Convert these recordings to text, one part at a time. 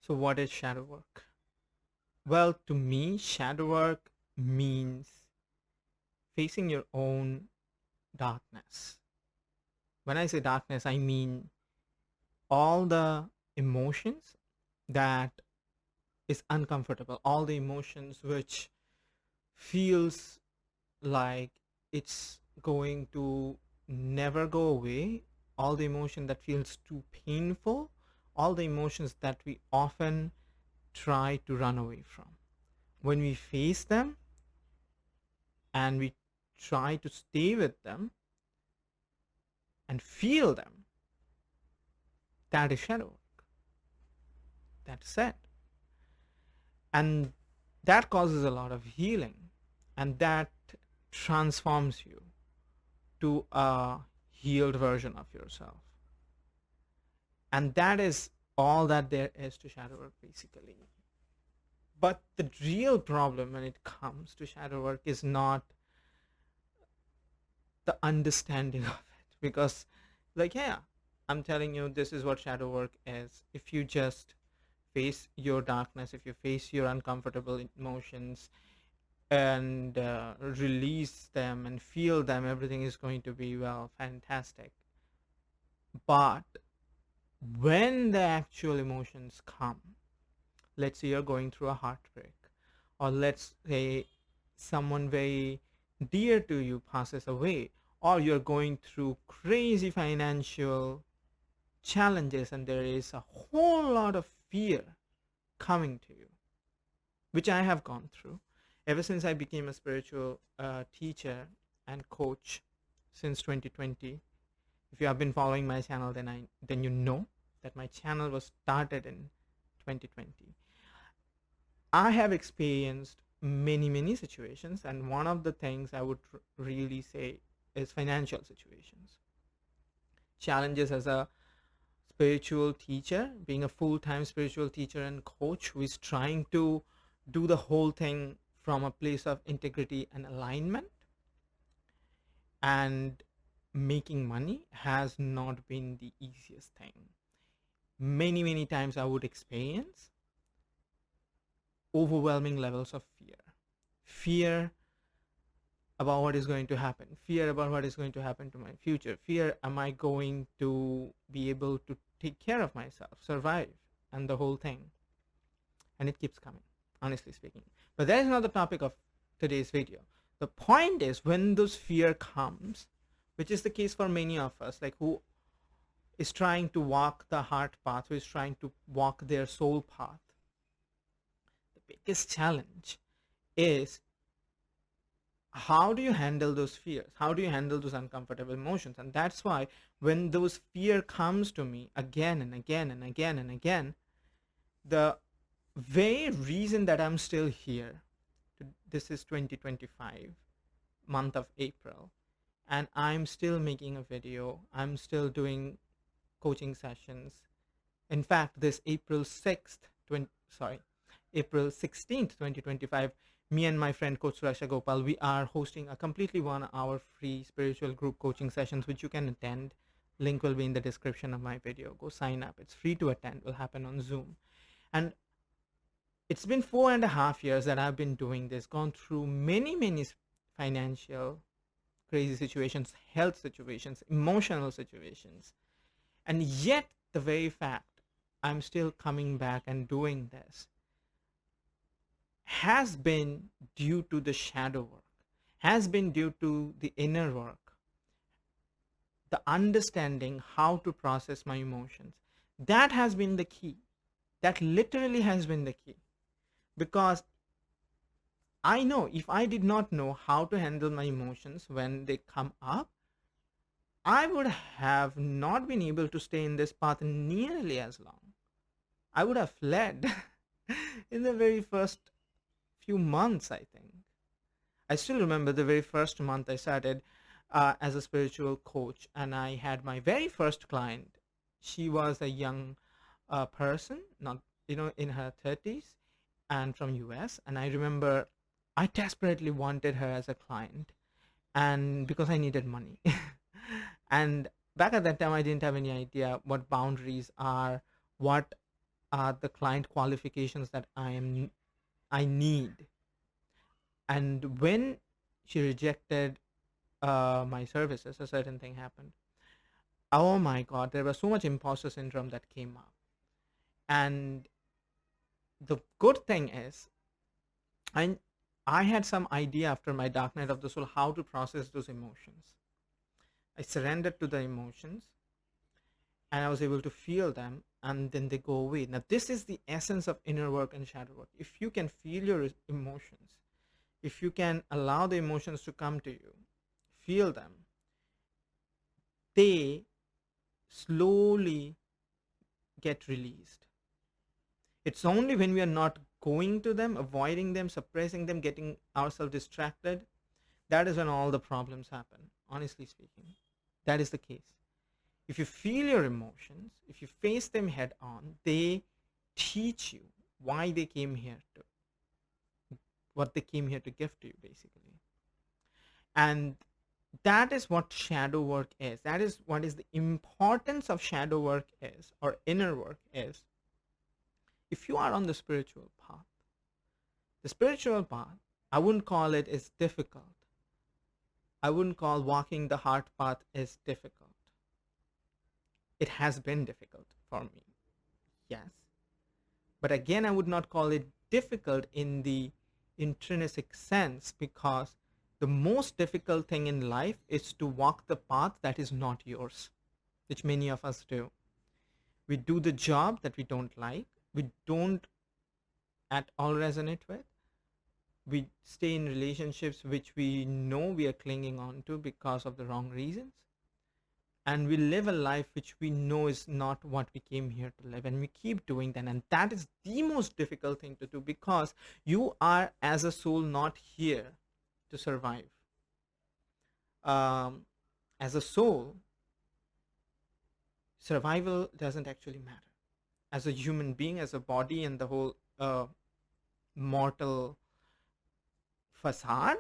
So what is shadow work? Well, to me, shadow work means facing your own darkness. When I say darkness, I mean all the emotions that is uncomfortable, all the emotions which feels like it's going to never go away, all the emotion that feels too painful, all the emotions that we often try to run away from. When we face them and we try to stay with them and feel them, that is shadow work. That's it. And that causes a lot of healing, and that transforms you to a healed version of yourself. And that is all that there is to shadow work, basically. But the real problem when it comes to shadow work is not the understanding of it. Because, like, yeah, I'm telling you, this is what shadow work is. If you just face your darkness, if you face your uncomfortable emotions and release them and feel them, everything is going to be, well, fantastic. But when the actual emotions come, let's say you're going through a heartbreak, or let's say someone very dear to you passes away, or you're going through crazy financial challenges and there is a whole lot of fear coming to you, which I have gone through ever since I became a spiritual teacher and coach since 2020. If you have been following my channel, then you know that my channel was started in 2020. I have experienced many situations, and one of the things I would really say is financial situations. Challenges as a spiritual teacher, being a full-time spiritual teacher and coach who is trying to do the whole thing from a place of integrity and alignment, and making money has not been the easiest thing. Many times I would experience overwhelming levels of fear about what is going to happen, fear about what is going to happen to my future, fear, am I going to be able to take care of myself, survive, and the whole thing. And it keeps coming, honestly speaking. But that is not the topic of today's video. The point is, when those fear comes, which is the case for many of us, like who is trying to walk the heart path, who is trying to walk their soul path, the biggest challenge is, how do you handle those fears? How do you handle those uncomfortable emotions? And that's why when those fear comes to me again and again and again and again, the very reason that I'm still here, this is 2025, month of April, and I'm still making a video, I'm still doing coaching sessions. In fact, this April 6th, April 16th, 2025, me and my friend Coach Surasha Gopal, we are hosting a completely 1 hour free spiritual group coaching sessions, which you can attend. Link will be in the description of my video. Go sign up. It's free to attend. It will happen on Zoom. And it's been 4.5 years that I've been doing this, gone through many financial crazy situations, health situations, emotional situations. And yet the very fact I'm still coming back and doing this has been due to the shadow work, has been due to the inner work, the understanding how to process my emotions. That has been the key. That literally has been the key. Because I know if I did not know how to handle my emotions when they come up, I would have not been able to stay in this path nearly as long. I would have fled in the very first few months, I think. I still remember the very first month I started as a spiritual coach, and I had my very first client. She was a young person, not in her 30s, and from US. And I remember I desperately wanted her as a client, and because I needed money. And back at that time, I didn't have any idea what boundaries are, what are the client qualifications that I need. And when she rejected my services, a certain thing happened. Oh my god, there was so much imposter syndrome that came up. And the good thing is, I I had some idea after my dark night of the soul how to process those emotions. I surrendered to the emotions, and I was able to feel them, and then they go away. Now this is the essence of inner work and shadow work. If you can feel your emotions, if you can allow the emotions to come to you, feel them, they slowly get released. It's only when we are not going to them, avoiding them, suppressing them, getting ourselves distracted, that is when all the problems happen, honestly speaking. That is the case. If you feel your emotions, if you face them head on, they teach you why they came here to, what they came here to give to you, basically. And that is what shadow work is. That is what is the importance of shadow work is, or inner work is. If you are on the spiritual path, the spiritual path, I wouldn't call it is difficult. I wouldn't call walking the heart path is difficult. It has been difficult for me, yes. But again, I would not call it difficult in the intrinsic sense, because the most difficult thing in life is to walk the path that is not yours, which many of us do. We do the job that we don't like, we don't at all resonate with. We stay in relationships which we know we are clinging on to because of the wrong reasons. And we live a life which we know is not what we came here to live, and we keep doing that. And that is the most difficult thing to do, because you are, as a soul, not here to survive. As a soul, survival doesn't actually matter. As a human being, as a body, and the whole mortal facade,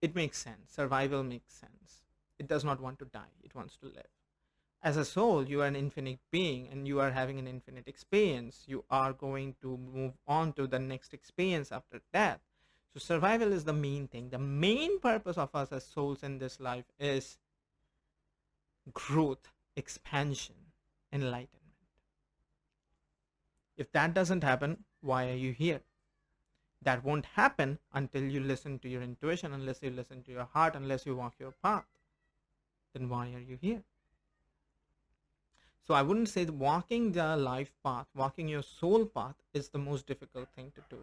it makes sense. Survival makes sense. It does not want to die, it wants to live. As a soul, you are an infinite being, and you are having an infinite experience. You are going to move on to the next experience after death. So survival is the main thing. The main purpose of us as souls in this life is growth, expansion, enlightenment. If that doesn't happen, why are you here? That won't happen until you listen to your intuition, unless you listen to your heart, unless you walk your path. Then why are you here? So I wouldn't say that walking the life path, walking your soul path is the most difficult thing to do.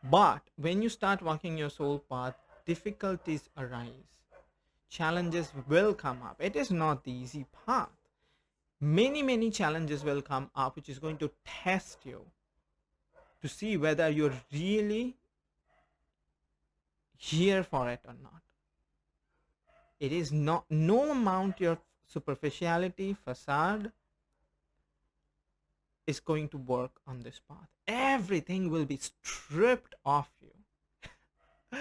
But when you start walking your soul path, difficulties arise. Challenges will come up. It is not the easy path. Many, many challenges will come up, which is going to test you to see whether you're really here for it or not. It is not, no amount your superficiality, facade is going to work on this path. Everything will be stripped off you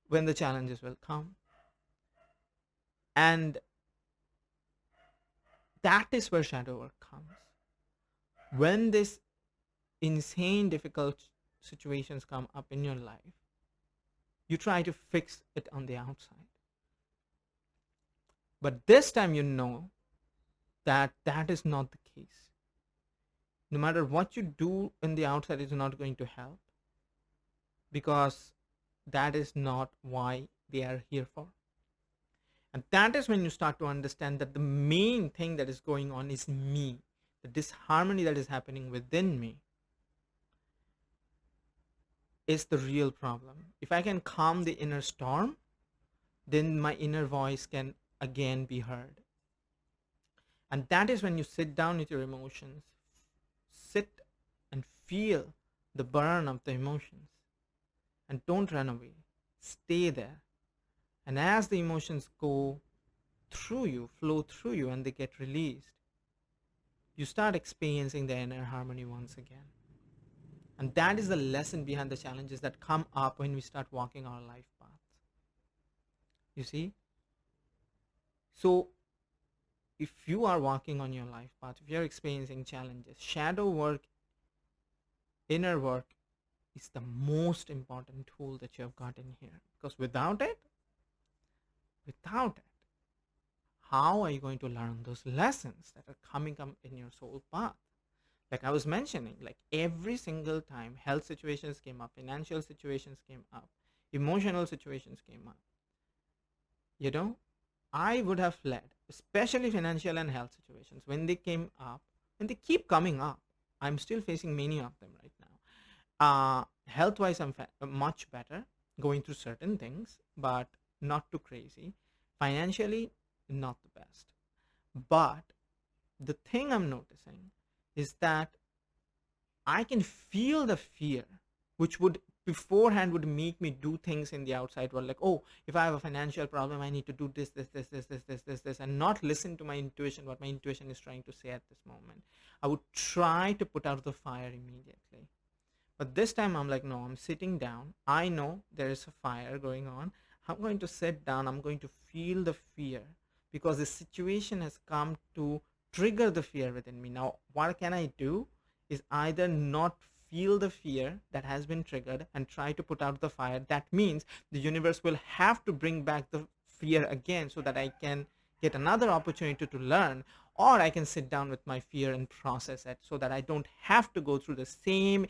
when the challenges will come. And that is where shadow work comes. When this insane, difficult situations come up in your life, you try to fix it on the outside. But this time you know that that is not the case. No matter what you do in the outside is not going to help, because that is not why they are here for. And that is when you start to understand that the main thing that is going on is me. The disharmony that is happening within me is the real problem. If I can calm the inner storm, then my inner voice can again be heard. And that is when you sit down with your emotions, sit and feel the burn of the emotions, and don't run away. Stay there. And as the emotions go through you, flow through you, and they get released, you start experiencing the inner harmony once again. And that is the lesson behind the challenges that come up when we start walking our life paths. You see? So if you are walking on your life path, if you're experiencing challenges, shadow work, inner work is the most important tool that you have got in here. Because without it, how are you going to learn those lessons that are coming up in your soul path? Like I was mentioning, like every single time health situations came up, financial situations came up, emotional situations came up, you know, I would have fled, especially financial and health situations when they came up, when they keep coming up. I'm still facing many of them right now. Health wise, I'm much better going through certain things, but not too crazy. Financially, not the best. But the thing I'm noticing is that I can feel the fear, which would beforehand would make me do things in the outside world, like, oh, if I have a financial problem, I need to do this, and not listen to my intuition, what my intuition is trying to say at this moment. I would try to put out the fire immediately. But this time I'm like, no, I'm sitting down. I know there is a fire going on. I'm going to sit down. I'm going to feel the fear because the situation has come to trigger the fear within me. Now, what can I do is either not feel the fear that has been triggered and try to put out the fire. That means the universe will have to bring back the fear again so that I can get another opportunity to learn, or I can sit down with my fear and process it so that I don't have to go through the same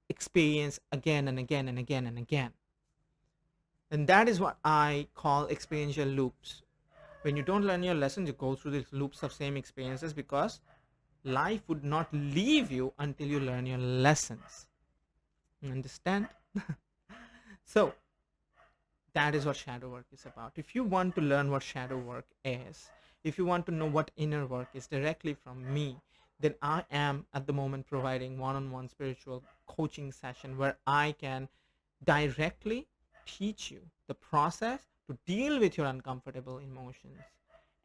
experience again and again and again and again. And that is what I call experiential loops. When you don't learn your lessons, you go through these loops of same experiences because life would not leave you until you learn your lessons. You understand? So that is what shadow work is about. If you want to learn what shadow work is, if you want to know what inner work is directly from me, then I am at the moment providing one-on-one spiritual coaching session where I can directly teach you the process to deal with your uncomfortable emotions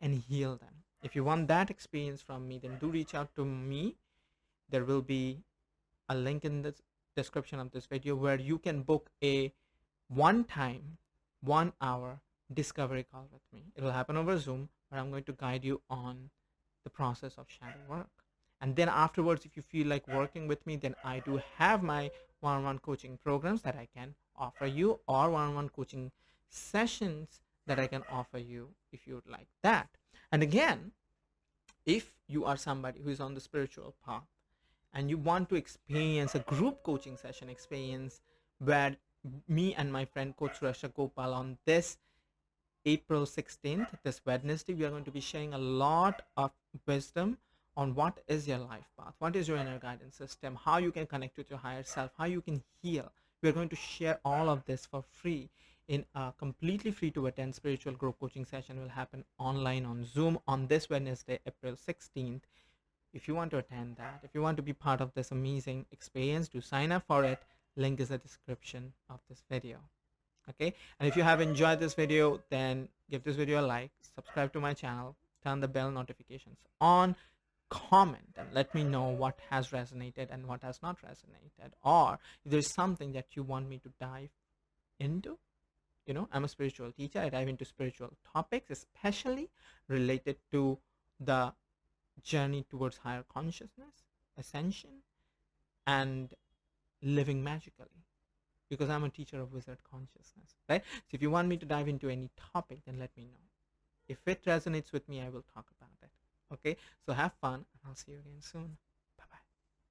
and heal them. If you want that experience from me, then do reach out to me. There will be a link in the description of this video where you can book a one time, 1 hour discovery call with me. It will happen over Zoom where I'm going to guide you on the process of shadow work. And then afterwards, if you feel like working with me, then I do have my one-on-one coaching programs that I can offer you, or one-on-one coaching sessions that I can offer you if you would like that. And again, if you are somebody who is on the spiritual path and you want to experience a group coaching session experience where me and my friend coach Rasha Gopal on this April 16th, this Wednesday, we are going to be sharing a lot of wisdom on what is your life path, what is your inner guidance system, how you can connect with your higher self, how you can heal. We are going to share all of this for free in a completely free to attend spiritual group coaching session. Will happen online on Zoom on this Wednesday, April 16th. If you want to attend that, if you want to be part of this amazing experience, do sign up for it. Link is in the description of this video. Okay, and if you have enjoyed this video, then give this video a like, subscribe to my channel, turn the bell notifications on, comment and let me know what has resonated and what has not resonated, or if there's something that you want me to dive into. You know, I'm a spiritual teacher. I dive into spiritual topics, especially related to the journey towards higher consciousness, ascension, and living magically, because I'm a teacher of wizard consciousness, right? So if you want me to dive into any topic, then let me know. If it resonates with me, I will talk about it. Okay, so have fun, and I'll see you again soon.